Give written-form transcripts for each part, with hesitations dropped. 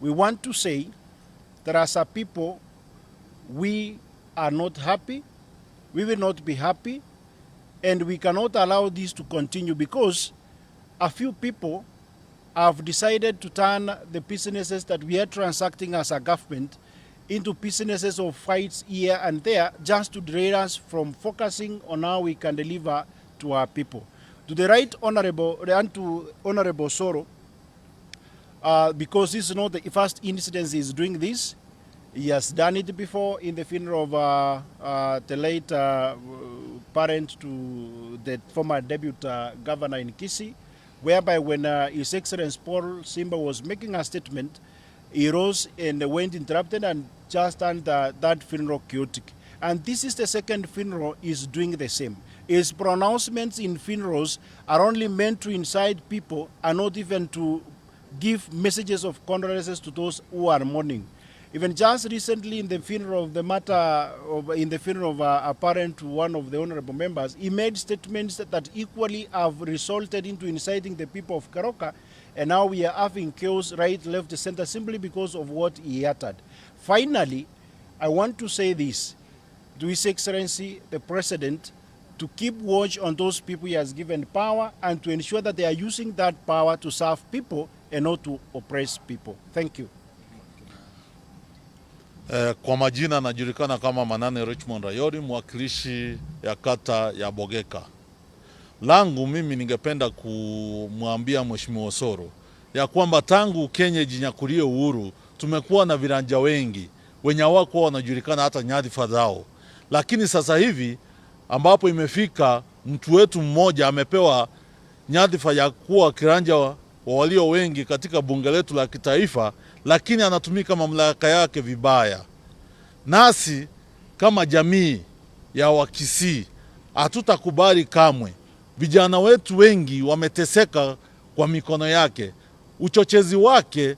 We want to say that as a people, we are not happy, we will not be happy, and we cannot allow this to continue because a few people have decided to turn the businesses that we are transacting as a government into businesses of fights here and there just to derail us from focusing on how we can deliver to our people. To the right honorable, and to Honorable Osoro, because this is not the first instance he is doing this. He has done it before in the funeral of the late parent to the former deputy governor in Kisii, whereby when His Excellency Paul Simba was making a statement, he rose and went interrupted and just turned that funeral chaotic. And this is the second funeral he's doing the same. His pronouncements in funerals are only meant to incite people and not even to give messages of condolences to those who are mourning. Even just recently in the funeral of the matter, in the funeral of a parent to one of the honorable members, he made statements that equally have resulted into inciting the people of Karoka, and now we are having chaos right, left, center simply because of what he uttered. Finally, I want to say this to His Excellency, the President, to keep watch on those people he has given power and to ensure that they are using that power to serve people and not to oppress people. Thank you. Kwa majina najulikana kama Manane Richmond Rayori, mwakilishi ya kata ya Bogeka. Langu mimi ningependa kumwambia Mheshimiwa Osoro ya kwamba tangu Kenya jinyakulie uhuru tumekuwa na viranja wengi wenye wako wanajulikana hata nyadhifa zao, lakini sasa hivi ambapo imefika mtu wetu mmoja amepewa nyadhifa ya kuwa kiranja wa walio wengi katika bunge letu la kitaifa, lakini anatumika mamlaka yake vibaya. Nasi kama jamii ya Wakisii hatutakubali kamwe. Vijana wetu wengi wameteseka kwa mikono yake. Uchochezi wake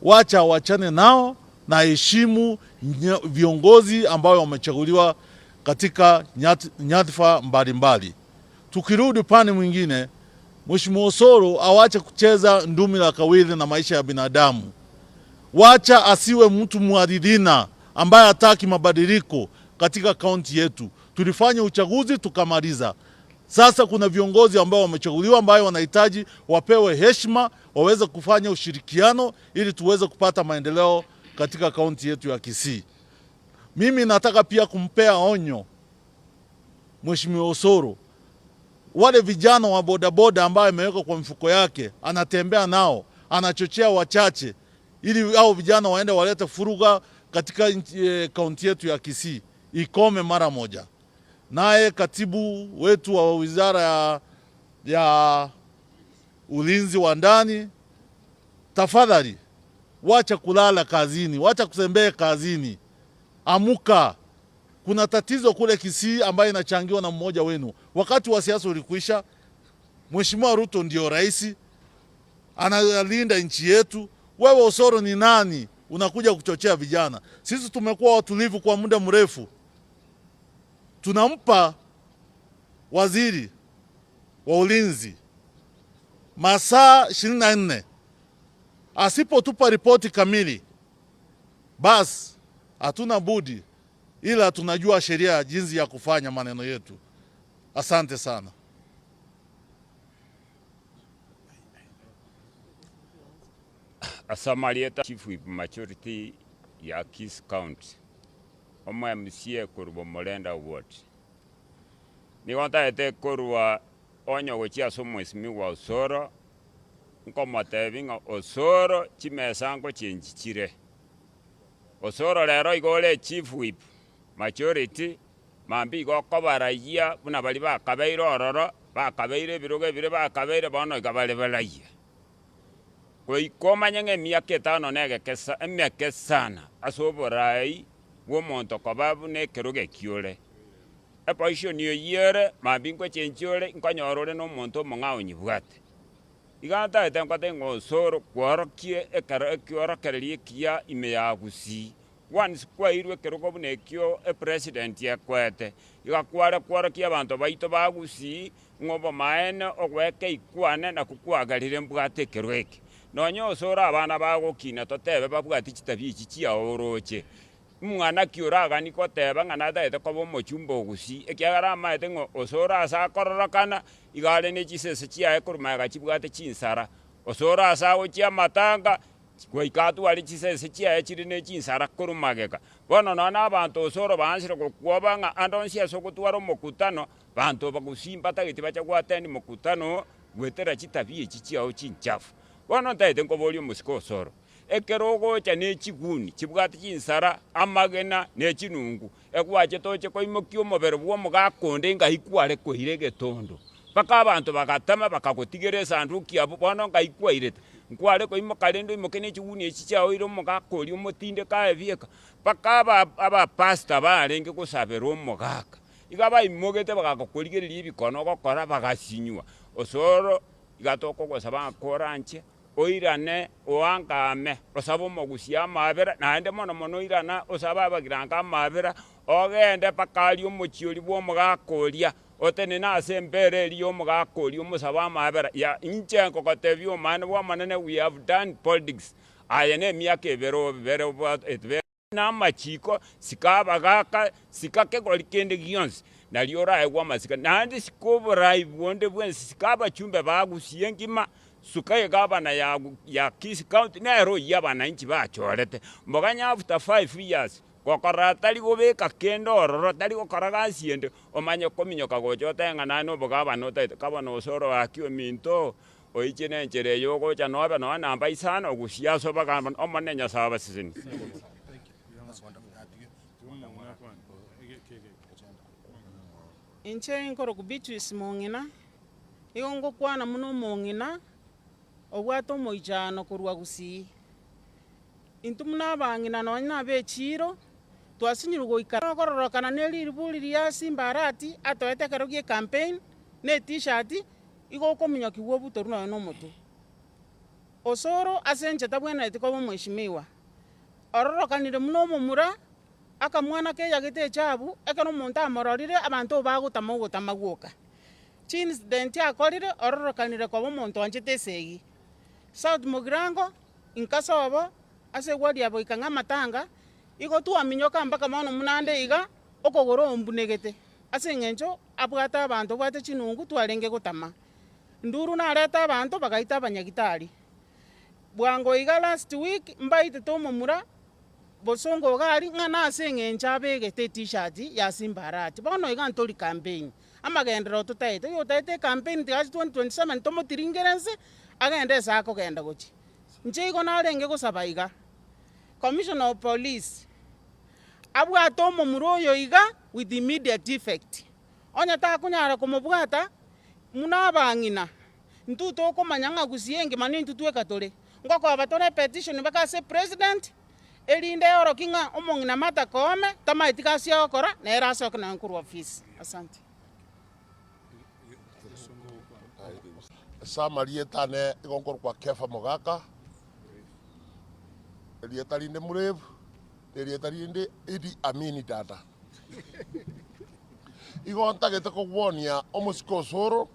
wacha wachane nao na heshimu viongozi ambao wamechaguliwa katika nyadhifa mbalimbali. Tukirudi pande mwingine, Mheshimiwa Osoro awache kucheza ndumi la kawili na maisha ya binadamu. Wacha asiwe mtu muadilina ambaye hataki mabadiliko katika kaunti yetu. Tulifanya uchaguzi tukamaliza. Sasa kuna viongozi ambao wamechaguliwa ambao wanahitaji wapewe heshima, waweze kufanya ushirikiano ili tuweze kupata maendeleo katika kaunti yetu ya Kisii. Mimi nataka pia kumpea onyo Mheshimiwa Osoro. Wale vijana wa bodaboda ambao ameweka kwa mfuko yake, anatembea nao, anachochea wachache ili hao vijana waende walete furuga katika kaunti yetu ya Kisii. Ikome mara moja. Naye katibu wetu wa wizara ya ulinzi wa ndani, tafadhali wacha kulala kazini, wacha kutembea kazini. Amuka. Kuna tatizo kule Kisii ambayo inachangiwa na mmoja wenu. Wakati wa siasa ulikwisha. Mheshimiwa Ruto ndio rais, analinda nchi yetu. Wewe Osoro ni nani unakuja kuchochea vijana? Sisi tumekuwa watulivu kwa muda mrefu. Tunampa waziri wa ulinzi masaa 24. Asipotupa ripoti kamili, basi hatuna budi ila tunajua sheria jinsi ya kufanya maneno yetu. Asante sana. Asamalieta Chief Whip Majority ya Kisii County. Omo MCA kurbo Molenda Ward. Ni wanta ete kurwa onyo gochia somo Mheshimiwa Osoro. Nkomo tevinga Osoro chimesango chenjichire. Osoro lero igole Chief Whip Majority mambi go kobaraya buna bali bakabeire ororo bakabeire biroge bire bakabeire bono igabale balaya. Komanya ng'emiaka 5 negekesa emyaka sana asoborai womonto kobabu nekeroge kiole epoisho niyo yere mabingo chenchole nkonyorore no monto mongao nyibwate iganta etenkate ng'Osoro kworokie ekiorokererie kia ime ya Kisii once kwairwe kerogo bunekio president yakwete igakware kworokia abantu baito ba Kisii ngobo maene ogweke ikwane na kukwagarire mbwate kerweke nonyo Osoro abana bagokina totebe babwati chitabia ichi chiaoroche mwana kiuraga niko teba ngana daete kobo mochumbo gusi ekiagara amaete ngo Osoro asa kororokana igale ne chisese chiae kurumaga chibwate chinsara Osoro asa gochia matanga goikatu ali chisese chiae chiri ne chinsara kurumageka bono nona abantu Osoro bansire gokuoba nga andonsia sokutwara mokutano bantu bagusimba tagiti bacha gwateni mokutano gwetera chitabia ichi chiao chinchafu bono taete ngoboli musiko Osoro ekerogo cha nechiguni chibwate chinsara amagena nechinungu ekwache toche koimokio mobere bwo mugakonde ngahikware kohire getondo paka abantu bagatama bakagotigereza anduki abo bono ngahikwairete nkware koimokalendo imokene chiguni echi chao iro mugakori omotinde kae bieka paka aba pastor barenge gusabera omogaka igaba imogete bagakokorigereria ibikono gokora bagasinywa Osoro igatoko gosaba koranche oirane oangame osabo mogusia amabera naende mono mono irana osaba abagiranga amabera ogende pakali omochiori bwo mugakoria otene na asembere eri omugakoria omusaba amabera ya inche nkogotebia omane bwa manene we have done politics ayene miaka ebero na machiko sikabagaka sikakegori kende gionsi naliora egwa masika nandi sikoborai bonde bwensi sikaba chumbe bagusie ngima sukaye gavana ya Kisii County nero yabana inchi bachorete mboganya after 5 years gokora tali gobeka kendo ororo tali gokora gasiende omanye kominyoka gochota ngana no bogabana otaite kabana Osoro akio minto oichene enchere yogo cha nobe no namba isana ogusiaso bagamba omanenya saba sisini. Inche nkoro kubichwisi mongina igongo kwana muno mongina obwato moijano kurwa Kisii intumuna bangina nonyina bechiro twasinyirwa ikara kororokana neliribuli lya simbarati atoete karogie campaign ne t-shirt igoko minyoki wobutoru no moto Osoro asenje tabwana etiko mheshimiwa ororokanire muno mumura akamwana ke yagite chabu ekano monta amororire abantu bagutama gwoka incident akorire ororokanire kwa omonto anjete segi South Mugirango inkasobo ase wadi abo ikanga matanga iko tu aminyoka mpaka mono munande iga okogoro ombunegete ase ngencho abwata abantu bwate chinungu twarenge gutama nduru na leta abantu bagaita abanyagitari bwango iga last week mbaite to mumura bosongo gari ngana ase ngencha begete t-shirt ya simbarati bono iga ntori campaign amagendero tutaite yo taite campaign tigazi 2027 tomo tiringerense agende sako genda gochi nje iko narenge gusaba iga Commissioner of Police abwato omomuroyo iga with immediate effect onya ta kunyara komobwata munabangina ntuto komanyanga gusienge mani ntutwe katore ngoko abatore petition bakase president elinde oro kinga omongina mata kome tama itikasi okora na eraso kana nkuru office asante Samarieta ne igonkor kwa kefa mogaka elieta linde murevu elieta linde Idi Amini dada igonta gete ko wonia omusiko Osoro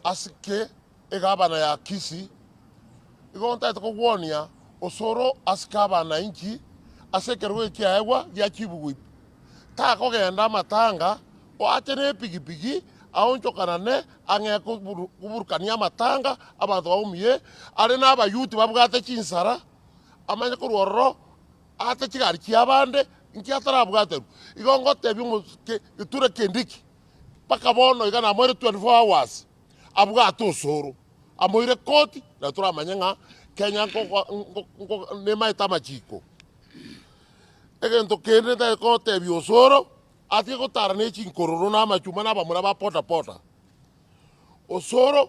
asike egabana ya Kisii igonta gete ko wonia Osoro askabana inchi asekerwe kiaewa ya chibugu ta ko genda matanga o atene pigipigi aonchokana ne ange kuburukania matanga abantu baumie ari naba yuti babwate chinsara amanye kuroro ate chigari chiabande nkiatara bwateru igongo tebi giture kendiki paka bono igana more 24 hours abwato Osoro amoire koti na tura manyenga Kenya ngo ne maita machiko egento kende ta ko tebi Osoro ati ko tarane chinkororo na machuma na bamura ba pota Osoro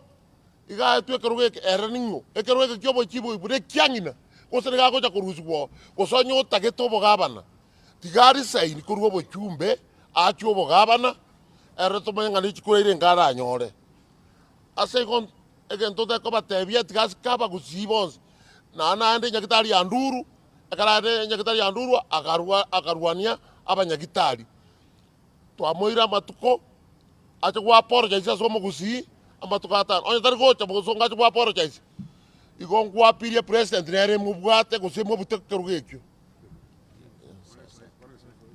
iga tu ekeruge eraningo ekeruge kyobo chibo ibure kyangina kosere ga gocha kuruzwo kosonyo tageto bogabana tigari saini kurwo bochumbe achu bogabana ereto manga ni chikuire ngara nyore ase kon egento ta ko batebia tigas kaba gusibons na ande nyakitari ya nduru akarade nyakitari ya nduru akarwania abanyagitari twamoira matuko acha gwa apologize aso Kisii amatuko atan onye tari gocha bosonga gwa apologize igo ngwapirie president nere mubwate gose mubute kerugekyo